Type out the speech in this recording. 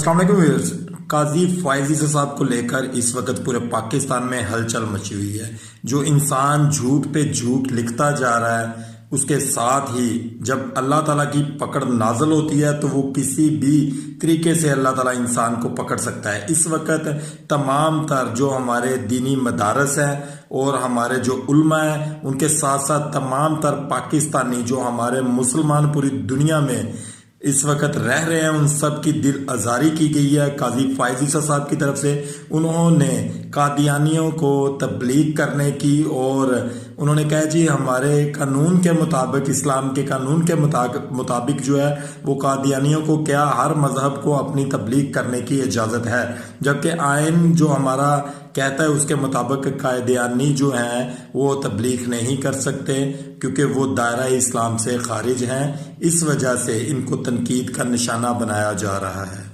السلام علیکم ویورز۔ قاضی فائز عیسی صاحب کو لے کر اس وقت پورے پاکستان میں ہلچل مچی ہوئی ہے۔ جو انسان جھوٹ پہ جھوٹ لکھتا جا رہا ہے، اس کے ساتھ ہی جب اللہ تعالیٰ کی پکڑ نازل ہوتی ہے تو وہ کسی بھی طریقے سے اللہ تعالیٰ انسان کو پکڑ سکتا ہے۔ اس وقت تمام تر جو ہمارے دینی مدارس ہیں اور ہمارے جو علماء ہیں، ان کے ساتھ ساتھ تمام تر پاکستانی جو ہمارے مسلمان پوری دنیا میں اس وقت رہ رہے ہیں، ان سب کی دل آزاری کی گئی ہے قاضی فائز عیسی صاحب کی طرف سے۔ انہوں نے قادیانیوں کو تبلیغ کرنے کی اور انہوں نے کہا جی ہمارے قانون کے مطابق، اسلام کے قانون کے مطابق جو ہے وہ قادیانیوں کو کیا ہر مذہب کو اپنی تبلیغ کرنے کی اجازت ہے، جبکہ آئین جو ہمارا کہتا ہے اس کے مطابق قادیانی جو ہیں وہ تبلیغ نہیں کر سکتے کیونکہ وہ دائرہ اسلام سے خارج ہیں۔ اس وجہ سے ان کو تنقید کا نشانہ بنایا جا رہا ہے۔